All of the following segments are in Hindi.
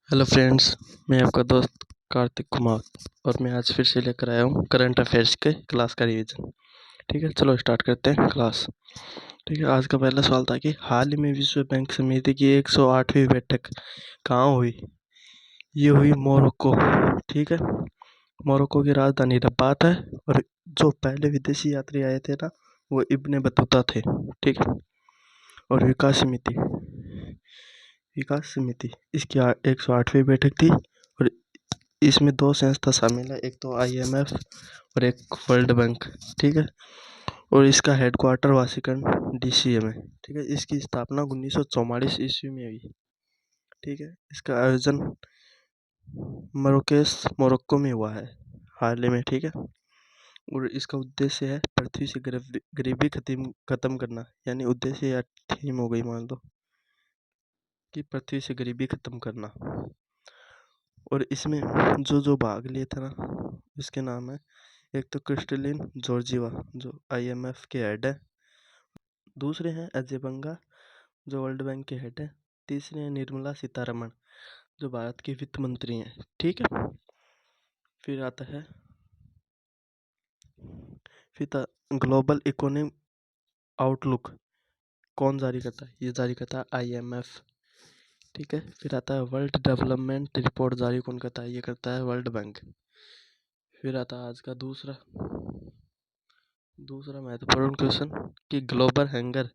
हेलो फ्रेंड्स, मैं आपका दोस्त कार्तिक कुमार और मैं आज फिर से लेकर आया हूँ करंट अफेयर्स के क्लास का रिवीजन। ठीक है, चलो स्टार्ट करते हैं क्लास। ठीक है, आज का पहला सवाल था कि हाल ही में विश्व बैंक समिति की 108वीं बैठक कहाँ हुई? ये हुई मोरक्को। ठीक है, मोरक्को की राजधानी रबात है और जो पहले विदेशी यात्री आए थे ना, वो इब्ने बतूता थे। ठीक है, और विकास समिति इसकी 108वीं बैठक थी और इसमें दो संस्था शामिल है, एक तो IMF और एक वर्ल्ड बैंक। ठीक है, और इसका हेडक्वार्टर वाशिंगटन DC में। ठीक है, इसकी स्थापना 1944 ईस्वी में हुई। ठीक है, इसका आयोजन मोरक्को में हुआ है हाल ही में। ठीक है, और इसका उद्देश्य है पृथ्वी से गरीबी खत्म करना, यानी उद्देश्य या थीम हो गई मान लो कि पृथ्वी से गरीबी खत्म करना। और इसमें जो भाग लिए थे ना, इसके नाम है, एक तो क्रिस्टलिन जॉर्जिवा जो IMF के हेड है, दूसरे हैं अजय बंगा जो वर्ल्ड बैंक के हेड है, तीसरे हैं निर्मला सीतारमण जो भारत की वित्त मंत्री हैं। ठीक है, फिर आता है ग्लोबल इकोनॉमिक आउटलुक कौन जारी करता है? ये जारी करता है IMF। ठीक है, फिर आता है वर्ल्ड डेवलपमेंट रिपोर्ट जारी कौन करता है? ये करता है वर्ल्ड बैंक। फिर आता है आज का दूसरा महत्वपूर्ण क्वेश्चन कि ग्लोबल हंगर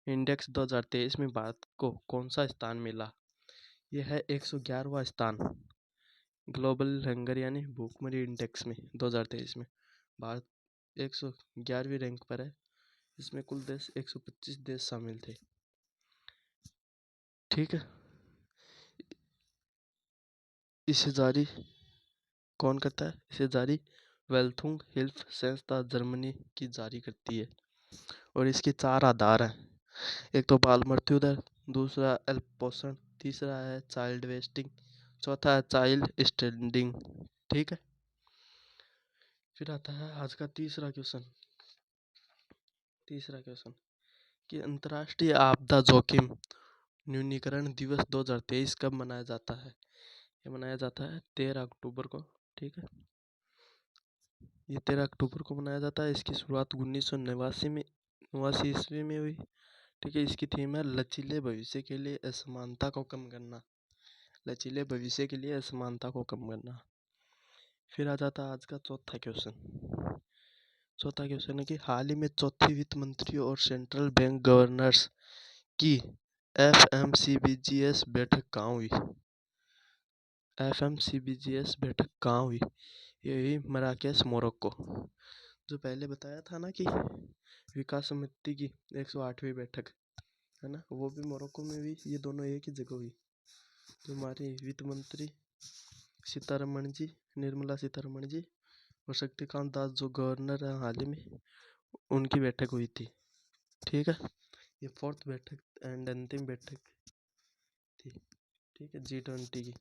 इंडेक्स 2023 में भारत को कौन सा स्थान मिला? यह है 111वां स्थान। ग्लोबल हंगर यानी भूखमरी इंडेक्स में 2023 में भारत 111वीं रैंक पर है। इसमें कुल देश 125 देश शामिल थे। ठीक है, इसे जारी कौन करता है? इसे जारी वेल्थुंग हिल्फ संस्था जर्मनी की जारी करती है और इसके 4 आधार हैं। एक तो बाल मृत्यु दर, दूसरा अल्पपोषण, तीसरा है चाइल्ड वेस्टिंग, चौथा है चाइल्ड स्टैंडिंग। ठीक है, फिर आता है आज का तीसरा क्वेश्चन कि अंतर्राष्ट्रीय आपदा जोखिम न्यूनीकरण दिवस 2023 कब मनाया जाता है? ये मनाया जाता है 13 अक्टूबर को। ठीक है, ये 13 अक्टूबर को मनाया जाता है। इसकी शुरुआत 1989 ईस्वी में हुई। ठीक है, इसकी थीम है लचीले भविष्य के लिए असमानता को कम करना। लचीले भविष्य के लिए असमानता को कम करना। फिर आ जाता है आज का चौथा क्वेश्चन है कि हाल ही में चौथी वित्त मंत्री और सेंट्रल बैंक गवर्नर्स की FMCBGS बैठक कहाँ हुई? FMCBGS बैठक कहाँ हुई? ये हुई मराकेश मोरक्को। जो पहले बताया था ना कि विकास समिति की 108वीं बैठक है ना, वो भी मोरक्को में हुई। ये दोनों एक ही जगह हुई। जो हमारी वित्त मंत्री सीतारमण जी, निर्मला सीतारमण जी और शक्तिकांत दास जो गवर्नर है हाल ही में, उनकी बैठक हुई थी। ठीक है, ये 4th बैठक एंड अंतिम बैठक थी। ठीक है, G20 की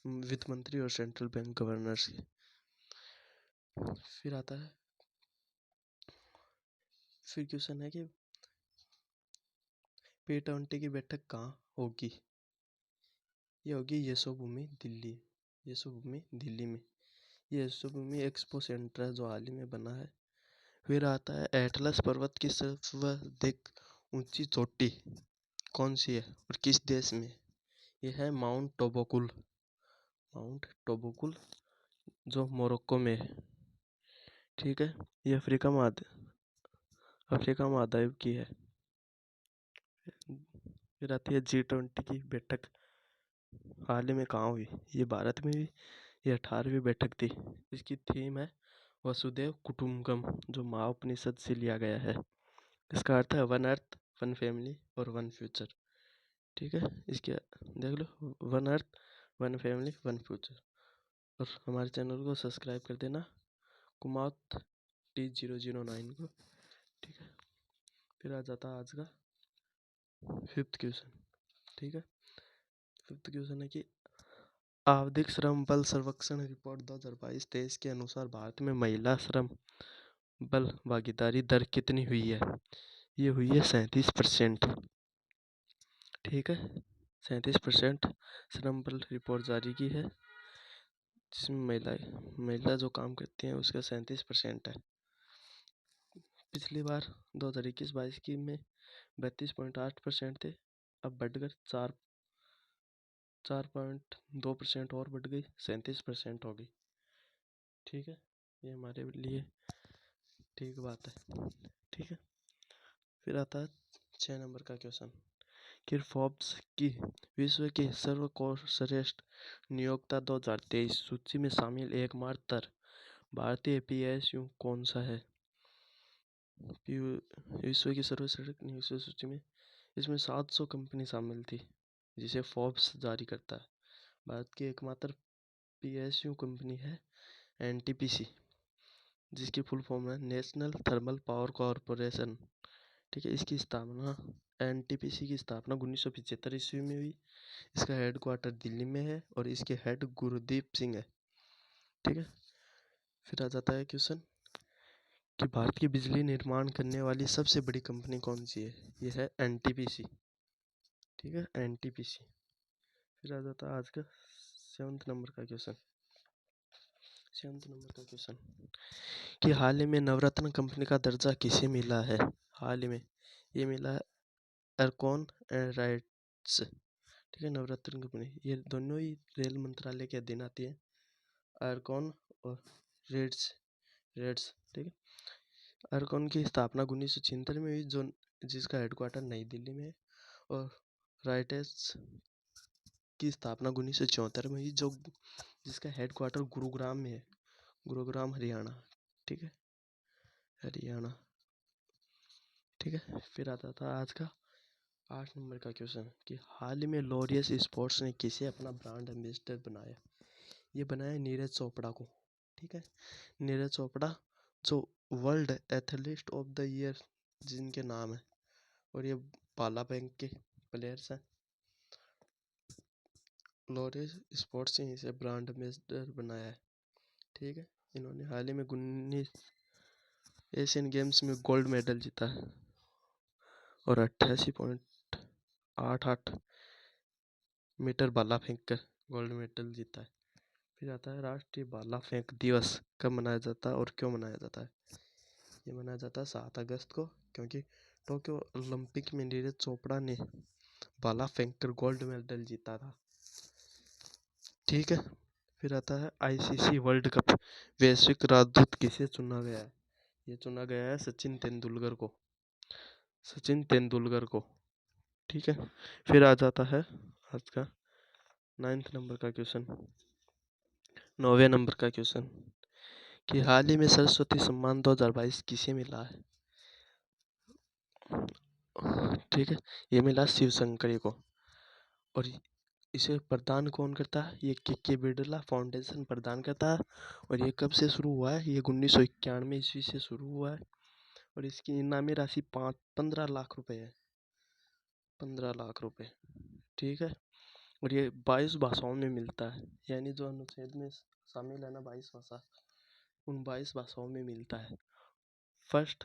वित्त मंत्री और सेंट्रल बैंक गवर्नर्स की। फिर आता है फिर क्वेश्चन है कि P20 की बैठक कहाँ होगी? ये होगी यशोभूमि दिल्ली में। ये यशोभूमि एक्सपो सेंटर है जो हाल ही में बना है। फिर आता है एटलस पर्वत की सर्वाधिक ऊंची चोटी कौन सी है और किस देश में? यह है माउंट टोबोकुल जो मोरक्को में है। ठीक है, ये अफ्रीका महाद्वीप की है। फिर आती है G20 की बैठक हाल ही में कहाँ हुई? ये भारत में हुई। ये 18वीं बैठक थी। इसकी थीम है वसुधैव कुटुंबकम जो महाउपनिषद से लिया गया है। इसका अर्थ है वन अर्थ, वन फैमिली और वन फ्यूचर। ठीक है, इसके देख लो, one earth, one family, one future. और हमारे चैनल को सब्सक्राइब कर देना, कुमाउत T009 को। ठीक है, फिर आ जाता है आज का 5th क्वेश्चन। ठीक है, 5th क्वेश्चन है कि आवधिक श्रम बल सर्वेक्षण रिपोर्ट 2022-23 के अनुसार भारत में महिला श्रम बल भागीदारी दर कितनी हुई है? ये हुई है 37%। ठीक है, 37% श्रम बल रिपोर्ट जारी की है, जिसमें महिला जो काम करती हैं उसका 37% है। पिछली बार 2021-22 की में 32.8% थे, अब बढ़कर 4.2% और बढ़ गई, 37% हो गई। ठीक है, ये हमारे लिए ठीक बात है। ठीक है, फिर आता है 6 नंबर का क्वेश्चन कि फोर्ब्स की विश्व की सर्वश्रेष्ठ नियोक्ता 2023 सूची में शामिल एकमात्र भारतीय पीएसयू कौन सा है? विश्व की सर्वश्रेष्ठ नियोक्ता सूची में इसमें 700 कंपनी शामिल थी, जिसे फोर्ब्स जारी करता है। भारत की एकमात्र पीएसयू कंपनी है एनटीपीसी, जिसकी फुल फॉर्म है नेशनल थर्मल पावर कॉरपोरेशन। ठीक है, इसकी स्थापना एनटीपीसी की स्थापना 1975 ईस्वी में हुई। इसका हेडक्वार्टर दिल्ली में है और इसके हेड गुरदीप सिंह है। ठीक है, फिर आ जाता है क्वेश्चन कि भारत की बिजली निर्माण करने वाली सबसे बड़ी कंपनी कौन सी है? ये है एनटीपीसी। ठीक है, एनटीपीसी। फिर आ जाता है आज का 7 नंबर का क्वेश्चन। कि हाल ही में नवरत्न कंपनी का दर्जा किसे मिला है? हाल ही में ये मिला है एरकॉन एंड राइट्स। ठीक है, नवरत्न कंपनी ये दोनों ही रेल मंत्रालय के अधीन आती है, एरकॉन और रेड्स। ठीक है, एरकॉन की स्थापना 1976 में हुई, जो जिसका हेडक्वार्टर नई दिल्ली में है, और राइट्स की स्थापना 1974 में हुई, जो जिसका हेडक्वार्टर गुरुग्राम में है, गुरुग्राम हरियाणा। ठीक है, हरियाणा। ठीक है, फिर आता था आज का 8 नंबर का क्वेश्चन कि हाल ही में लॉरियस स्पोर्ट्स ने किसे अपना ब्रांड एम्बेसडर बनाया? ये बनाया नीरज चोपड़ा को। ठीक है, नीरज चोपड़ा जो world athlete of the year जिनके नाम है, और ये भाला फेंक के प्लेयर्स हैं। लॉरियस स्पोर्ट्स ने इसे ब्रांड एम्बेसडर बनाया है। ठीक है, इन्होंने हाल ही में 19 एशियन गेम्स में गोल्ड मेडल जीता है और 88.88 मीटर भाला फेंक कर गोल्ड मेडल जीता है। फिर आता है राष्ट्रीय भाला फेंक दिवस कब मनाया जाता है और क्यों मनाया जाता है? ये मनाया जाता है 7 अगस्त को, क्योंकि टोक्यो ओलंपिक में नीरज चोपड़ा ने भाला फेंक कर गोल्ड मेडल जीता था। ठीक है, फिर आता है आईसीसी वर्ल्ड कप वैश्विक राजदूत किसे चुना गया है? ये चुना गया है सचिन तेंदुलकर को। ठीक है, फिर आ जाता है आज का 9 नंबर का क्वेश्चन, 9वें नंबर का क्वेश्चन कि हाल ही में सरस्वती सम्मान 2022 किसे मिला है? ठीक है, ये मिला शिवशंकरी को, और इसे प्रदान कौन करता है? ये के बिरला फाउंडेशन प्रदान करता है। और ये कब से शुरू हुआ है? ये 1991 ईस्वी से शुरू हुआ है, और इसकी इनामी राशि 15 लाख रुपए है, 15 लाख रुपए। ठीक है, और ये 22 भाषाओं में मिलता है, यानी जो अनुच्छेद में शामिल है ना 22 भाषा, उन 22 भाषाओं में मिलता है। फर्स्ट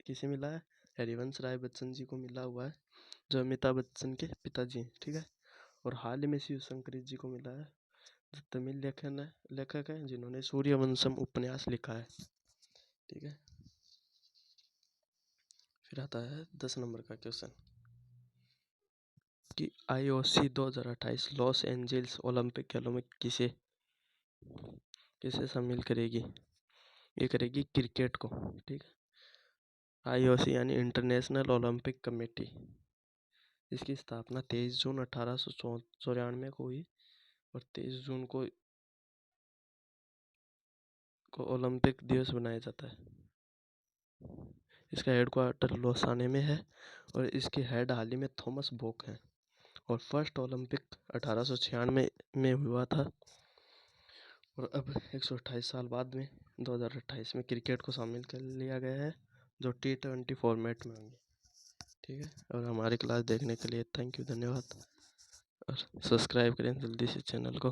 किसे मिला है? हरिवंश राय बच्चन जी को मिला हुआ है, जो अमिताभ बच्चन के पिताजी हैं। ठीक है, और हाल ही में शिव शंकरी जी को मिला है, जो तमिल लेखक है जिन्होंने सूर्यवंशम उपन्यास लिखा है। ठीक है, फिर आता है 10 नंबर का क्वेश्चन कि आईओसी 2028 लॉस एंजल्स ओलंपिक खेलों में किसे शामिल करेगी? ये करेगी क्रिकेट को। ठीक है, आईओसी यानी इंटरनेशनल ओलंपिक कमेटी, इसकी स्थापना 23 जून 1894 को हुई, और 23 जून को ओलंपिक दिवस बनाया जाता है। इसका हेडक्वार्टर लौसाने में है, और इसके हेड हाल ही में थॉमस बोक हैं, और फर्स्ट ओलंपिक 1896 में हुआ था, और अब 128 साल बाद में 2028 में क्रिकेट को शामिल कर लिया गया है, जो T20 फॉर्मेट में होंगे। ठीक है, और हमारी क्लास देखने के लिए थैंक यू, धन्यवाद, और सब्सक्राइब करें जल्दी से चैनल को।